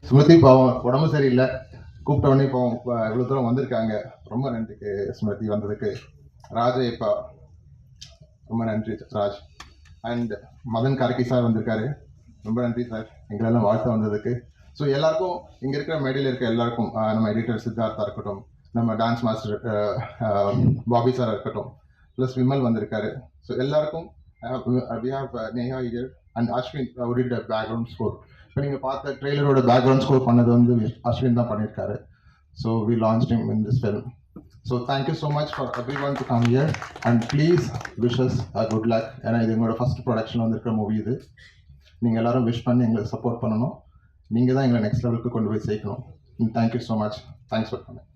ஸ்மிருதி பாவம் உடம்பு சரியில்லை, கூப்பிட்ட உடனே பாவம் இவ்வளோ தூரம் வந்திருக்காங்க. ரொம்ப நன்றிக்கு ஸ்மிருதி வந்ததுக்கு. ராஜயப்பா ரொம்ப நன்றி ராஜ். அண்ட் மதன் கார்கி சார் வந்திருக்காரு, ரொம்ப நன்றி சார் எங்களெல்லாம் வாழ்த்து வந்ததுக்கு. ஸோ எல்லாருக்கும் இங்கே இருக்கிற மேடையில் இருக்க எல்லாருக்கும், நம்ம எடிட்டர் சித்தார்த்தா இருக்கட்டும், நம்ம டான்ஸ் மாஸ்டர் பாபி சார் இருக்கட்டும், ப்ளஸ் விமல் வந்திருக்காரு. ஸோ எல்லாருக்கும் we have Neha here and Ashwin who did the background score. இப்போ நீங்கள் பார்த்த ட்ரெய்லரோட பேக்ரவுண்ட் ஸ்கோர் பண்ணது வந்து அஸ்வின் தான் பண்ணியிருக்காரு. So we launch him in this film. So thank you so much for everyone to come here and please wish us a good luck. ஏன்னா இது எங்களோட ஃபர்ஸ்ட் ப்ரொடக்ஷன் வந்திருக்கிற மூவி இது. நீங்கள் எல்லாரும் விஷ் பண்ணி எங்களுக்கு சப்போர்ட் பண்ணணும். நீங்கள் தான் எங்களை நெக்ஸ்ட் லெவலுக்கு கொண்டு போய் சேர்க்கணும். Thank you so much. Thanks for coming.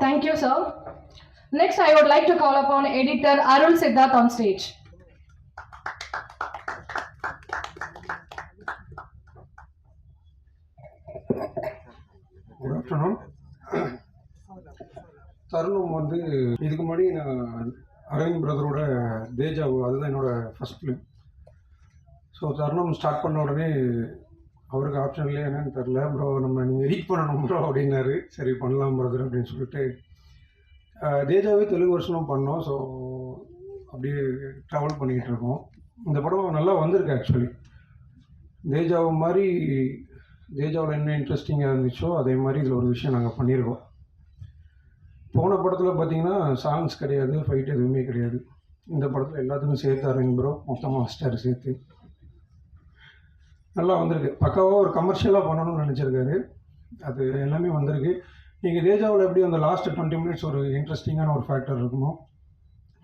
Thank you, sir. Next, I would like to call upon editor Arul Siddharth on stage. Good afternoon. தருணம் வந்து இதுக்கு முன்னாடி நான் அரவிந்த் பிரதரோட தேஜாவு, அதுதான் என்னோடய ஃபஸ்ட் ஃபிலிம். ஸோ தருணம் ஸ்டார்ட் பண்ண உடனே அவருக்கு ஆப்ஷன் இல்லையா என்னன்னு தெரில, ப்ரோ நம்ம நீங்கள் எடிட் பண்ணணும் ப்ரோ அப்படின்னாரு. சரி பண்ணலாம் பிரதர் அப்படின்னு சொல்லிட்டு தேஜாவே தெலுங்கு வருஷனும் பண்ணோம். ஸோ அப்படியே ட்ராவல் பண்ணிக்கிட்டு இருக்கோம். இந்த படம் நல்லா வந்திருக்கு. ஆக்சுவலி தேஜாவு மாதிரி தேஜாவில் என்ன இன்ட்ரெஸ்டிங்காக இருந்துச்சோ அதே மாதிரி இதில் ஒரு விஷயம் நாங்கள் பண்ணியிருக்கோம். போன படத்தில் பார்த்தீங்கன்னா சாங்ஸ் கிடையாது, ஃபைட் எதுவுமே கிடையாது. இந்த படத்தில் எல்லாத்துக்கும் சேர்த்து அரவிந்த் ப்ரோ மொத்தமாக ஸ்டார் சேர்த்து நல்லா வந்திருக்கு. பக்காவாக ஒரு கமர்ஷியலாக பண்ணணும்னு நினச்சிருக்காரு. அது எல்லாமே வந்திருக்கு. நீங்கள் தேஜாவில் எப்படி அந்த லாஸ்ட் 20 மினிட்ஸ் ஒரு இன்ட்ரெஸ்டிங்கான ஒரு ஃபேக்டர் இருக்குமோ,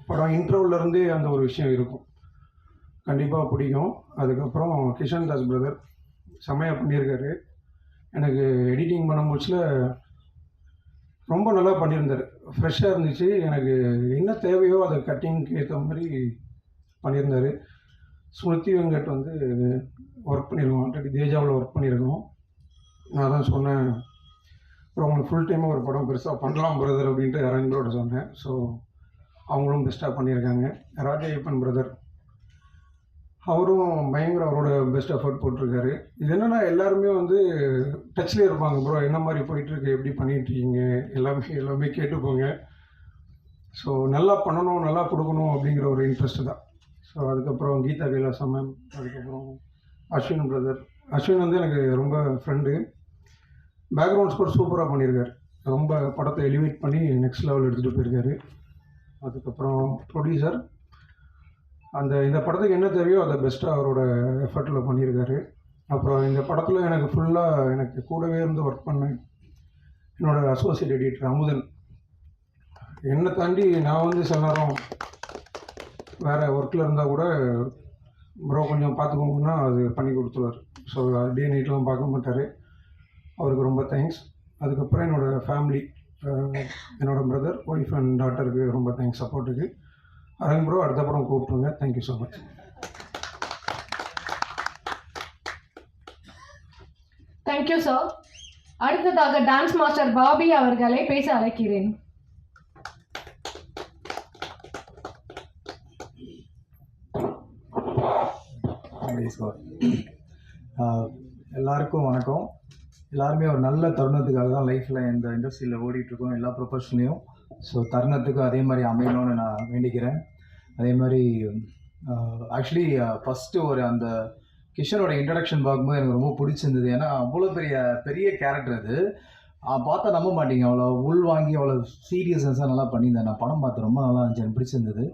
படம் இன்ட்ரோவிலேருந்தே அந்த ஒரு விஷயம் இருக்கும். கண்டிப்பாக பிடிக்கும். அதுக்கப்புறம் கிஷன் தாஸ் பிரதர் செம்மையாக பண்ணியிருக்காரு. எனக்கு எடிட்டிங் பண்ணும்போதுல ரொம்ப நல்லா பண்ணியிருந்தார். ஃப்ரெஷ்ஷாக இருந்துச்சு. எனக்கு என்ன தேவையோ அதை கட்டிங்க்கு ஏற்ற மாதிரி பண்ணியிருந்தார். ஸ்மிருதி வெங்கட் வந்து ஒர்க் பண்ணியிருக்கோம், ஆல்ரெடி தேஜாவில் ஒர்க் பண்ணியிருக்கோம். நான் தான் சொன்னேன், அப்புறம் அவங்களுக்கு ஃபுல் டைமாக ஒரு படம் பெருசாக பண்ணலாம் பிரதர் அப்படின்ட்டு அரவிந்தரோட சொன்னேன். ஸோ அவங்களும் பெஸ்ட்டாக பண்ணியிருக்காங்க. ராஜயப்பன் பிரதர் அவரும் பயங்கர அவரோட பெஸ்ட் எஃபர்ட் போட்டிருக்காரு. இது என்னென்னா எல்லாருமே வந்து டச்லேயே இருப்பாங்க. ப்ரோ என்ன மாதிரி போயிட்டுருக்கு, எப்படி பண்ணிகிட்ருக்கீங்க, எல்லாமே கேட்டுக்கோங்க. ஸோ நல்லா பண்ணணும், நல்லா கொடுக்கணும் அப்படிங்கிற ஒரு இன்ட்ரெஸ்ட்டு தான். ஸோ அதுக்கப்புறம் கீதா கைலாசம் மேம், அதுக்கப்புறம் அஸ்வின் பிரதர். அஸ்வின் வந்து எனக்கு ரொம்ப ஃப்ரெண்டு. பேக்ரவுண்ட் ஸ்கோர் சூப்பராக பண்ணியிருக்காரு. ரொம்ப படத்தை எலிவேட் பண்ணி நெக்ஸ்ட் லெவல் எடுத்துகிட்டு போயிருக்காரு. அதுக்கப்புறம் ப்ரொடியூசர் இந்த படத்துக்கு என்ன தேவையோ அதை பெஸ்ட்டாக அவரோட எஃபர்ட்டில் பண்ணியிருக்காரு. அப்புறம் இந்த படத்தில் எனக்கு ஃபுல்லாக எனக்கு கூடவே இருந்து ஒர்க் பண்ணேன் என்னோடய அசோசியேட் எடிட்டர் அமுதன். என்னை தாண்டி நான் வந்து சில நேரம் வேறு ஒர்க்கில் இருந்தால் கூட ப்ரோ கொஞ்சம் பார்த்துக்கோங்கன்னா அது பண்ணி கொடுத்துருவார். ஸோ டே நைட்லாம் பார்க்க மாட்டார். அவருக்கு ரொம்ப தேங்க்ஸ். அதுக்கப்புறம் என்னோடய ஃபேமிலி, என்னோடய பிரதர், ஒய்ஃப் அண்ட் டாட்டருக்கு ரொம்ப தேங்க்ஸ் சப்போர்ட்டுக்கு. அரவிந்த் ப்ரோ அடுத்த படம் கூப்பிட்டுருங்க. Thank you so much. Thank you sir. அடுத்ததாக டான்ஸ் மாஸ்டர் பாபி அவர்களை பேச அழைக்கிறேன். எல்லாருக்கும் வணக்கம். எல்லாருமே ஒரு நல்ல தருணத்துக்காக தான் லைஃப்பில் இந்த இண்டஸ்ட்ரியில் ஓடிட்டுருக்கோம், எல்லா ப்ரொஃபஷன்லேயும். ஸோ தருணத்துக்கு அதே மாதிரி அமையணும்னு நான் வேண்டிக்கிறேன். அதே மாதிரி ஆக்சுவலி ஃபஸ்ட்டு அந்த கிஷனோட இன்ட்ரடக்ஷன் பார்க்கும்போது எனக்கு ரொம்ப பிடிச்சிருந்தது. ஏன்னா அவ்வளோ பெரிய கேரக்டர் அது. பார்த்தா நம்ப மாட்டீங்க, அவ்வளோ உள் வாங்கி அவ்வளோ சீரியஸ்னஸாக நல்லா பண்ணியிருந்தேன். நான் படம் பார்த்து ரொம்ப நல்லா இருந்துச்சு, எனக்கு பிடிச்சிருந்தது.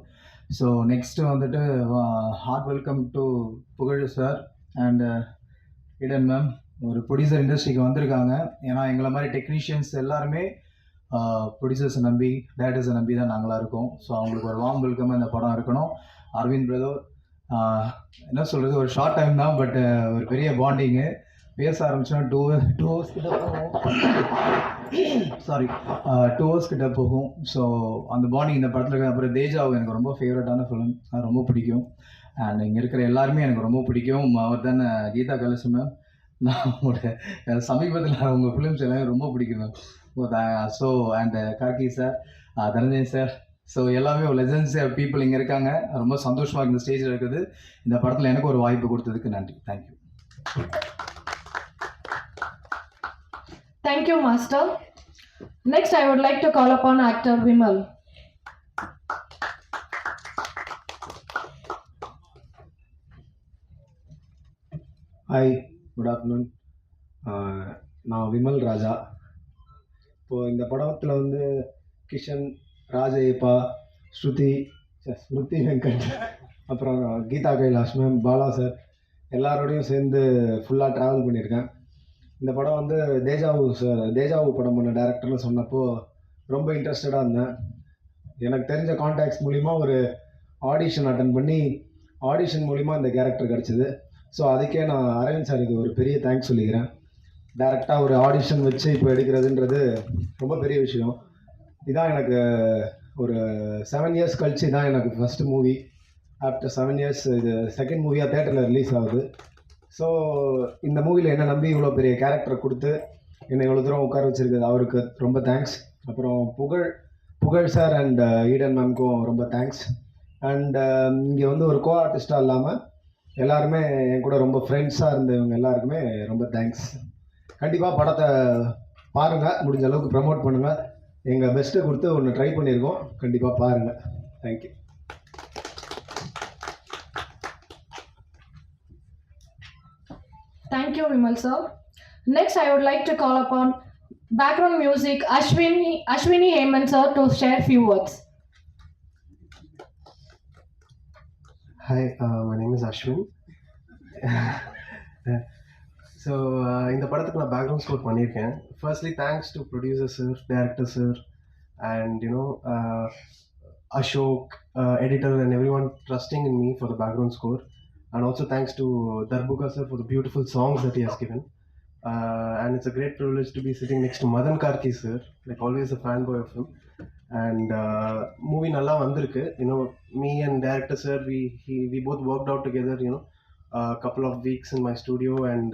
ஸோ நெக்ஸ்ட்டு வந்துட்டு ஹார்ட் வெல்கம் டு புகழ் சார் அண்ட் இடன் மேம். ஒரு ப்ரொடியூசர் இண்டஸ்ட்ரிக்கு வந்திருக்காங்க. ஏன்னா எங்களை மாதிரி டெக்னீஷியன்ஸ் எல்லாருமே ப்ரொடியூசர்ஸை நம்பி, டேரக்டர்ஸை நம்பி தான் நாங்களாக இருக்கோம். ஸோ அவங்களுக்கு ஒரு வார்ம் வெல்கமாக இந்த படம் இருக்கணும். அரவிந்த் பிரதர் என்ன சொல்கிறது, ஒரு ஷார்ட் டைம் தான், பட் ஒரு பெரிய பாண்டிங்கு. பேச ஆரம்பிச்சோன்னா 2 hours கிட்ட போகும். சாரி 2 hours கிட்ட போகும். ஸோ அந்த பாண்டிங் இந்த படத்தில் இருக்க. அப்புறம் தேஜாவு எனக்கு ரொம்ப ஃபேவரட்டான ஃபிலிம், அது ரொம்ப பிடிக்கும். அண்ட் இங்கே இருக்கிற எல்லாருமே எனக்கு ரொம்ப பிடிக்கும். அவர் தான் கீதா கைலாசம் மேம். நான் உங்களோட சமீபத்தில் உங்கள் ஃபிலிம்ஸ் எல்லாமே ரொம்ப பிடிக்கும் ma'am. So and Gargi sir, Dhananjay sir, so எல்லாமே ஒரு லெஜன்ஸ் பீப்புள் இங்கே இருக்காங்க. ரொம்ப சந்தோஷமாக இந்த ஸ்டேஜில் இருக்குது. இந்த படத்தில் எனக்கு ஒரு வாய்ப்பு கொடுத்ததுக்கு நன்றி. Thank you. Thank you, Master. Next, I would like to call upon actor Vimal. Hi, good afternoon. நான் விமல் ராஜா. இப்போது இந்த படத்தில் வந்து கிஷன், ராஜயப்பா, ஸ்ருதி வெங்கட், அப்புறம் கீதா கைலாஷ் மேம், பாலா சார் எல்லாரோடையும் சேர்ந்து ஃபுல்லாக ட்ராவல் பண்ணியிருக்கேன். இந்த படம் வந்து தேஜாவு படம் பண்ண டேரக்டர்னு சொன்னப்போ ரொம்ப இன்ட்ரெஸ்டடாக இருந்தேன். எனக்கு தெரிஞ்ச கான்டாக்ட்ஸ் மூலிமா ஒரு ஆடிஷன் அட்டன் பண்ணி ஆடிஷன் மூலிமா இந்த கேரக்டர் கிடச்சிது. ஸோ அதுக்கே நான் அரவிந்த் சாருக்கு ஒரு பெரிய தேங்க்ஸ் சொல்லிக்கிறேன். டேரெக்டாக ஒரு ஆடிஷன் வச்சு இப்போ எடுக்கிறதுன்றது ரொம்ப பெரிய விஷயம். இதான் எனக்கு ஒரு 7 இயர்ஸ் கழிச்சு தான் எனக்கு ஃபஸ்ட்டு மூவி. ஆஃப்டர் 7 இயர்ஸ் இது செகண்ட் மூவியாக தேட்டரில் ரிலீஸ் ஆகுது. ஸோ இந்த மூவியில் என்னை நம்பி இவ்வளோ பெரிய கேரக்டரை கொடுத்து என்னை இவ்வளோ தூரம் உட்கார வச்சுருக்குது அவருக்கு ரொம்ப தேங்க்ஸ். அப்புறம் புகழ் சார் அண்ட் ஈடன் மேம்க்கும் ரொம்ப தேங்க்ஸ். அண்ட் இங்கே வந்து ஒரு கோ ஆர்டிஸ்டாக இல்லாமல் எல்லாருமே என் கூட ரொம்ப ஃப்ரெண்ட்ஸாக இருந்தவங்க எல்லாருக்குமே ரொம்ப தேங்க்ஸ். கண்டிப்பாக படத்தை பாருங்கள், முடிஞ்ச அளவுக்கு ப்ரமோட் பண்ணுங்கள். எங்கள் பெஸ்ட்டை கொடுத்து ஒன்று ட்ரை பண்ணியிருக்கோம், கண்டிப்பாக பாருங்கள். Thank you. Thank you, Vimal sir. Next, I would like to call upon background music Ashwini Hemant sir to share few words. Hi, my name is Ashwin. So இந்த படத்துக்கு நான் பேக்ரவுண்ட் ஸ்கோர் பண்ணியிருக்கேன். Firstly thanks to producer sir, director sir, and Ashok, editor, and everyone trusting in me for the background score. And also thanks to Darbuka sir for the beautiful songs that he has given. And it's a great privilege to be sitting next to Madan Karki sir, like always a fanboy of him. And movie nalla vandirukku. Me and director sir, we both worked out together, a couple of weeks in my studio, and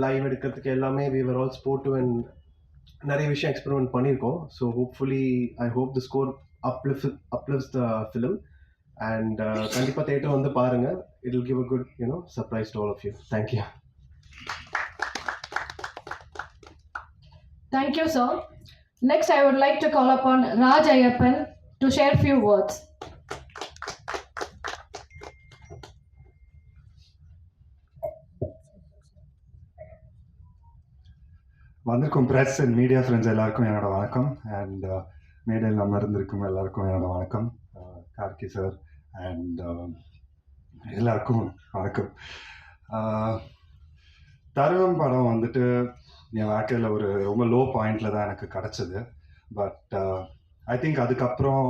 live edukradhukku ellame we were all sportive and நிறைய விஷயம் experiment பண்ணியிருக்கோம். So hopefully I hope the score uplifts the film. And கண்டிப்பாக theatre வந்து பாருங்கள். It will give a good surprise to all of you. Thank you. Thank you, sir. Next, I would like to call upon Raj Ayappan to share few words. வந்திருக்கும் press and media friends எல்லாருக்கும் என்னோட வணக்கம். And மேடையில் நம்ம இருந்திருக்கும் எல்லாருக்கும் என்னோட வணக்கம். கார்கி சார் அண்ட் எல்லாருக்கும் வணக்கம். தருணம் படம் வந்துட்டு என் வாழ்க்கையில் ஒரு ரொம்ப லோ பாயிண்டில் தான் எனக்கு கிடச்சிது. பட் ஐ திங்க் அதுக்கப்புறம்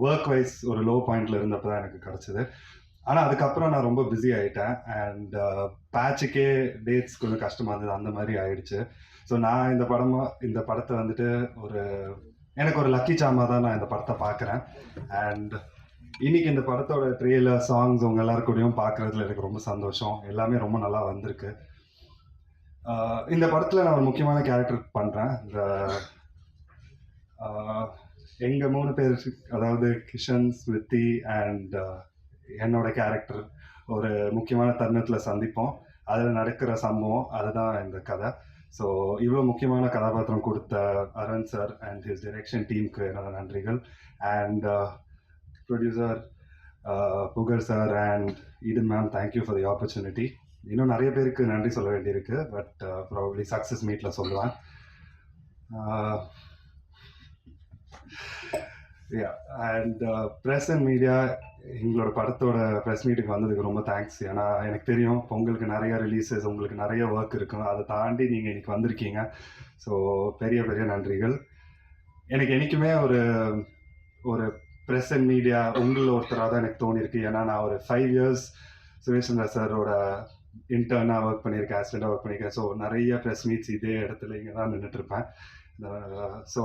ஒர்க் வைஸ் ஒரு லோ பாயிண்டில் இருந்தப்போ தான் எனக்கு கிடச்சிது. ஆனால் அதுக்கப்புறம் நான் ரொம்ப பிஸி ஆகிட்டேன். அண்ட் பேட்சுக்கே டேட்ஸ் கொஞ்சம் கஷ்டமாக இருந்தது, அந்த மாதிரி ஆயிடுச்சு. ஸோ நான் இந்த படத்தை வந்துட்டு எனக்கு ஒரு லக்கி சாமாக தான் நான் இந்த படத்தை பார்க்குறேன். அண்ட் இன்னைக்கு இந்த படத்தோட ட்ரெய்லர், சாங்ஸ் உங்கள் எல்லாருக்கூடையும் பார்க்குறதுல எனக்கு ரொம்ப சந்தோஷம். எல்லாமே ரொம்ப நல்லா வந்திருக்கு. இந்த படத்தில் நான் ஒரு முக்கியமான கேரக்டர் பண்ணுறேன். எங்கள் 3 பேர், அதாவது கிஷன், ஸ்மிருதி அண்ட் என்னோட கேரக்டர் ஒரு முக்கியமான தருணத்தில் சந்திப்போம். அதில் நடக்கிற சம்பவம் அதுதான் இந்த கதை. ஸோ இவ்வளோ முக்கியமான கதாபாத்திரம் கொடுத்த Aravind sir and his direction டீமுக்கு என்னோட நன்றிகள். And producer Pugazh sir and Eden ma'am, thank you for the opportunity. இன்னும் நிறைய பேருக்கு நன்றி சொல்ல வேண்டியிருக்கு, பட் ப்ராபப்ளி சக்ஸஸ் மீட்டில் சொல்லுவேன். அண்ட் ப்ரெஸ் அண்ட் மீடியா, எங்களோட படத்தோட ப்ரெஸ் மீட்டுக்கு வந்ததுக்கு ரொம்ப தேங்க்ஸ். ஏன்னா எனக்கு தெரியும் உங்களுக்கு நிறைய ரிலீஸஸ், உங்களுக்கு நிறைய ஒர்க் இருக்கும். அதை தாண்டி நீங்கள் இன்னைக்கு வந்திருக்கீங்க. ஸோ பெரிய பெரிய நன்றிகள். எனக்கு என்றைக்குமே ஒரு ப்ரெஸ் அண்ட் மீடியா உங்களில் ஒருத்தராக தான் எனக்கு தோணியிருக்கு. ஏன்னா நான் ஒரு 5 இயர்ஸ் சுரேஷ் சந்திரா சாரோட இன்டர்னாக ஒர்க் பண்ணியிருக்கேன், அசிஸ்டண்டாக ஒர்க் பண்ணியிருக்கேன். ஸோ நிறைய ப்ரெஸ் மீட்ஸ் இதே இடத்துல இங்கே தான் நின்றுட்டுருப்பேன். ஸோ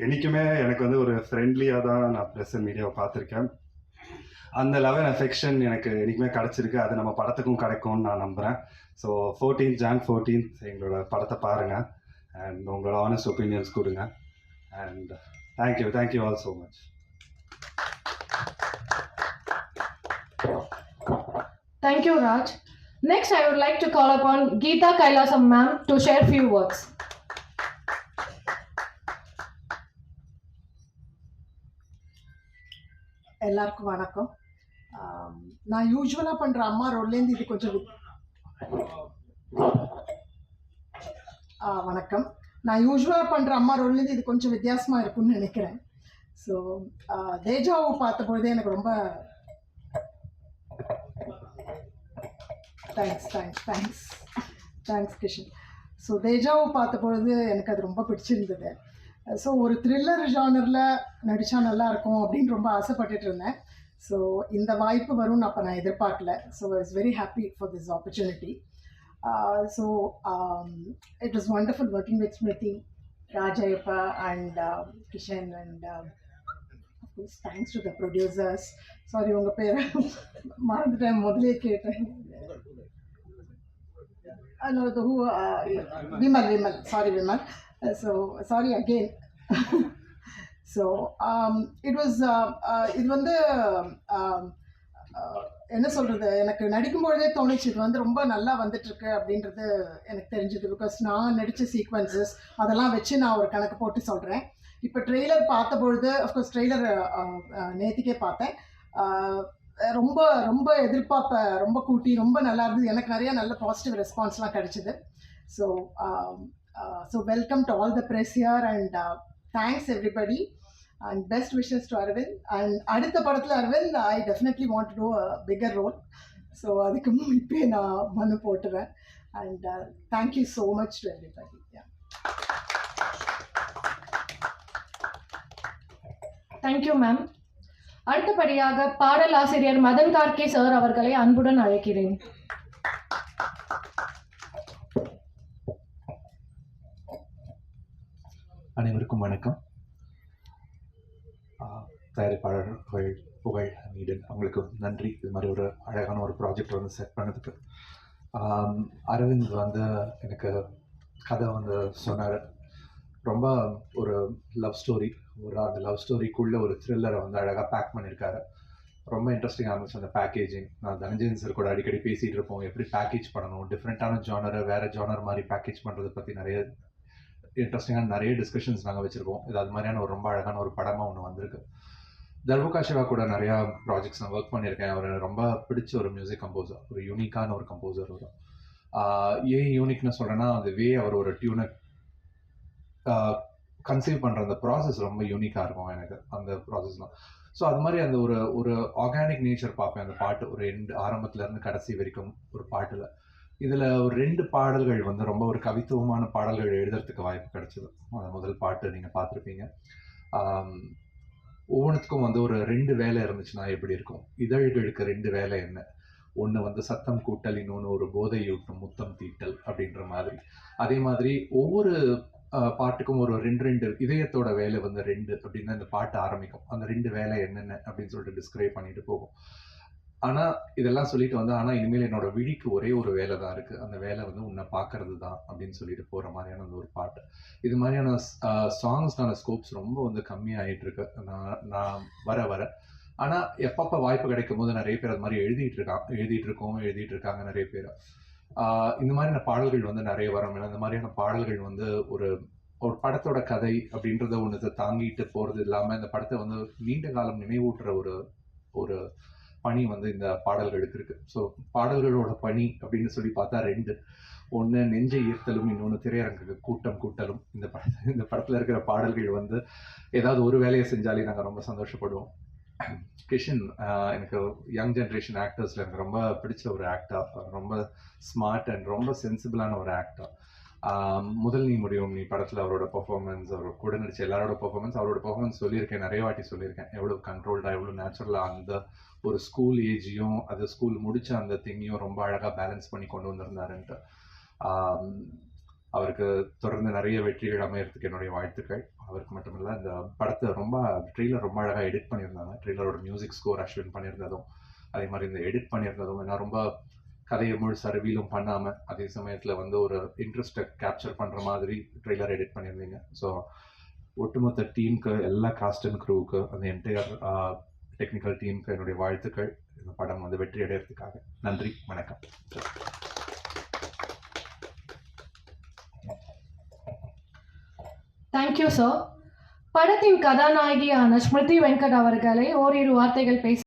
என்றைக்குமே எனக்கு வந்து ஒரு ஃப்ரெண்ட்லியாக தான் நான் ப்ரெஸ் அண்ட் மீடியாவை பார்த்துருக்கேன். அந்த லவ் அண்ட் அஃபெக்ஷன் எனக்கு என்றைக்குமே கிடச்சிருக்கு. அது நம்ம படத்துக்கும் கிடைக்கும்னு நான் நம்புகிறேன். ஸோ Jan 14 எங்களோட படத்தை பாருங்கள் அண்ட் உங்களோட ஆனஸ்ட் ஒப்பீனியன்ஸ் கொடுங்க. And thank you all so much. Thank you, Raj. Next, I would like to call upon Geeta Kailasam ma'am to share few words. எல்லாருக்கும் வணக்கம். நான் யூஸ்வலாக பண்ணுற அம்மா ரோல்லேருந்து இது கொஞ்சம் வணக்கம். நான் யூஸ்வலாக பண்ணுற அம்மா ரோல்லேருந்து இது கொஞ்சம் வித்தியாசமாக இருக்கும்னு நினைக்கிறேன். ஸோ தேஜாவை பார்த்த பொழுதே எனக்கு ரொம்ப தேங்க்ஸ் கிஷன். ஸோ தேஜாவை பார்த்த பொழுது எனக்கு அது ரொம்ப பிடிச்சிருந்தது. ஸோ ஒரு த்ரில்லர் ஜானரில் நடித்தா நல்லாயிருக்கும் அப்படின்னு ரொம்ப ஆசைப்பட்டுட்டு இருந்தேன். ஸோ இந்த வாய்ப்பு வரும்னு அப்போ நான் எதிர்பார்க்கல. So I is very happy for this opportunity. So it was wonderful working with Smriti, Rajaiyappa and Kishan and of course thanks to the producers. Sorry உங்கள் பேரை மறந்துட்டேன், முதலே கேட்டேன். Vimal. Sorry, Vimal. So sorry again. So it was இது வந்து என்ன சொல்கிறது, எனக்கு நடிக்கும்பொழுதே தோணுச்சு இது வந்து ரொம்ப நல்லா வந்துட்டுருக்கு அப்படின்றது எனக்கு தெரிஞ்சுது. பிகாஸ் நான் நடித்த சீக்வன்சஸ் அதெல்லாம் வச்சு நான் ஒரு கணக்கு போட்டு சொல்கிறேன். இப்போ ட்ரெய்லர் பார்த்த பொழுது, அஃப்கோர்ஸ் ட்ரெய்லர் நேற்றுக்கே பார்த்தேன், ரொம்ப ரொம்ப எதிர்பார்ப்பை ரொம்ப கூட்டி ரொம்ப நல்லா இருந்தது. எனக்கு நிறைய நல்ல பாசிட்டிவ் ரெஸ்பான்ஸ்லாம் கிடைச்சிது. So welcome to all the press here and thanks everybody and best wishes to Aravind. And அடுத்த படத்தில் Aravind I definitely want to do a bigger role. So அதுக்கு இப்போயே நான் மனு போட்டுறேன். And thank you so much to everybody. Thank you, ma'am. அடுத்தபடியாக பாடல் ஆசிரியர் மதன் கார்கே சார் அவர்களை அன்புடன் அழைக்கிறேன். அனைவருக்கும் வணக்கம். தயாரிப்பாளர்கள் புகழ் நீடன் அவங்களுக்கு நன்றி. இது மாதிரி ஒரு அழகான ஒரு ப்ராஜெக்ட் வந்து செட் பண்ணதுக்கு. அரவிந்த் வந்து எனக்கு கதை வந்து சொன்னார். ரொம்ப ஒரு லவ் ஸ்டோரி, அந்த லவ் ஸ்டோரிக்குள்ளே ஒரு த்ரில்லரை வந்து அழகாக பேக் பண்ணியிருக்காரு. ரொம்ப இன்ட்ரெஸ்டிங்காக இருந்துச்சு அந்த பேக்கேஜிங். நான் தனஞ்சயன் சார் கூட அடிக்கடி பேசிகிட்டு இருப்போம், எப்படி பேக்கேஜ் பண்ணணும், டிஃப்ரெண்ட்டான ஜானரை வேறு ஜானர் மாதிரி பேக்கேஜ் பண்ணுறதை பற்றி நிறைய இன்ட்ரெஸ்டிங்கான நிறைய டிஸ்கஷன்ஸ் நாங்கள் வச்சுருக்கோம். இது அது மாதிரியான ஒரு ரொம்ப அழகான ஒரு படமாக ஒன்று வந்திருக்கு. தர்புகா சிவா கூட நிறையா ப்ராஜெக்ட்ஸ் நான் ஒர்க் பண்ணியிருக்கேன். அவர் ரொம்ப பிடிச்ச ஒரு மியூசிக் கம்போசர், ஒரு யூனிக்கான ஒரு கம்போசர். வரும் ஏன் யூனிக்னு சொல்கிறேன்னா, அந்த வே அவர் ஒரு டியூனை கன்சீவ் பண்ணுற அந்த ப்ராசஸ் ரொம்ப யூனிக்காக இருக்கும் எனக்கு அந்த ப்ராசஸ்லாம். ஸோ அது மாதிரி அந்த ஒரு ஆர்கானிக் நேச்சர் பார்ப்பேன் அந்த பாட்டு, ஒரு ஆரம்பத்துலேருந்து கடைசி வரைக்கும் ஒரு பாட்டில். இதில் ஒரு 2 பாடல்கள் வந்து ரொம்ப ஒரு கவித்துவமான பாடல்கள் எழுதுறதுக்கு வாய்ப்பு கிடைச்சிது. முதல் பாட்டு நீங்கள் பார்த்துருப்பீங்க. ஒவ்வொன்றுத்துக்கும் வந்து ஒரு 2 வேலை இருந்துச்சுன்னா எப்படி இருக்கும். இதழ்களுக்கு 2 வேலை என்ன, ஒன்று வந்து சத்தம் கூட்டல், இன்னொன்று ஒரு போதையூட்டும் முத்தம் தீட்டல் அப்படின்ற மாதிரி. அதே மாதிரி ஒவ்வொரு பாட்டுக்கும் ஒரு 2 இதயத்தோட வேலை வந்து 2 அப்படின்னு இந்த பாட்டு ஆரம்பிக்கும். அந்த 2 வேலை என்னென்ன அப்படின்னு சொல்லிட்டு டிஸ்கிரைப் பண்ணிட்டு போகும். ஆனால் இதெல்லாம் சொல்லிட்டு வந்து, ஆனால் இனிமேல் என்னோட விழிக்கு ஒரே ஒரு வேலை தான் இருக்குது, அந்த வேலை வந்து உன்னை பார்க்கறது தான் அப்படின்னு சொல்லிட்டு போகிற மாதிரியான அந்த ஒரு பாட்டு. இது மாதிரியான சாங்ஸ்க்கான ஸ்கோப்ஸ் ரொம்ப வந்து கம்மியாகிட்டு இருக்கு நான் வர. ஆனால் எப்பப்போ வாய்ப்பு கிடைக்கும் போது நிறைய பேர் அது மாதிரி எழுதிட்டு இருக்காங்க நிறைய பேர். இந்த மாதிரியான பாடல்கள் வந்து நிறைய வரும். இந்த மாதிரியான பாடல்கள் வந்து ஒரு படத்தோட கதை அப்படின்றத ஒன்று தாங்கிட்டு போகிறது இல்லாமல் இந்த படத்தை வந்து நீண்ட காலம் நினைவூட்டுற ஒரு பணி வந்து இந்த பாடல்களுக்கு இருக்குது. ஸோ பாடல்களோட பணி அப்படின்னு சொல்லி பார்த்தா 2, ஒன்று நெஞ்சை ஈர்த்தலும், இன்னொன்று திரையரங்குக்கு கூட்டலும். இந்த படத்தில் இருக்கிற பாடல்கள் வந்து ஏதாவது ஒரு வேலையை செஞ்சாலே நாங்கள் ரொம்ப சந்தோஷப்படுவோம். கிஷன் எனக்கு யங் ஜென்ரேஷன் ஆக்டர்ஸில் எனக்கு ரொம்ப பிடிச்ச ஒரு ஆக்டர், ரொம்ப ஸ்மார்ட் அண்ட் ரொம்ப சென்சிபிளான ஒரு ஆக்டர். முதல் நீ முடியும் நீ படத்தில் அவரோட பெர்ஃபார்மன்ஸ், அவர் கூட நடிச்ச எல்லாரோட பெர்ஃபார்மன்ஸ் சொல்லியிருக்கேன், நிறைய வாட்டி சொல்லியிருக்கேன். எவ்வளோ கண்ட்ரோல்டாக, எவ்வளோ நேச்சுரலாக அந்த ஒரு ஸ்கூல் ஏஜையும் அது ஸ்கூல் முடித்த அந்த திங்கையும் ரொம்ப அழகாக பேலன்ஸ் பண்ணி கொண்டு வந்திருந்தாருன்ட்டு. அவருக்கு தொடர்ந்து நிறைய வெற்றிகள் அமையறதுக்கு என்னுடைய வாழ்த்துக்கள். அவருக்கு மட்டும் இல்லை, இந்த படத்தை ட்ரெய்லர் ரொம்ப அழகாக எடிட் பண்ணியிருந்தாங்க. ட்ரெய்லரோட மியூசிக் ஸ்கோர் அஸ்வின் பண்ணியிருந்ததும், அதே மாதிரி இந்த எடிட் பண்ணியிருந்ததும், ஏன்னா ரொம்ப கதையை முழுசு ரிவீலும் பண்ணாமல் அதே சமயத்தில் வந்து ஒரு இன்ட்ரெஸ்ட்டை கேப்சர் பண்ணுற மாதிரி ட்ரெய்லர் எடிட் பண்ணியிருந்தீங்க. ஸோ ஒட்டுமொத்த டீமுக்கு, எல்லா காஸ்ட் அண்ட் க்ரூவுக்கு, அந்த என்டையர் டெக்னிக்கல் டீமுக்கு என்னுடைய வாழ்த்துக்கள். இந்த படம் வந்து வெற்றி அடைகிறதுக்காக. நன்றி, வணக்கம். Thank you sir. படத்தின் கதாநாயகியான ஸ்மிருதி வெங்கட் அவர்களை ஓரிரு வார்த்தைகள் பேச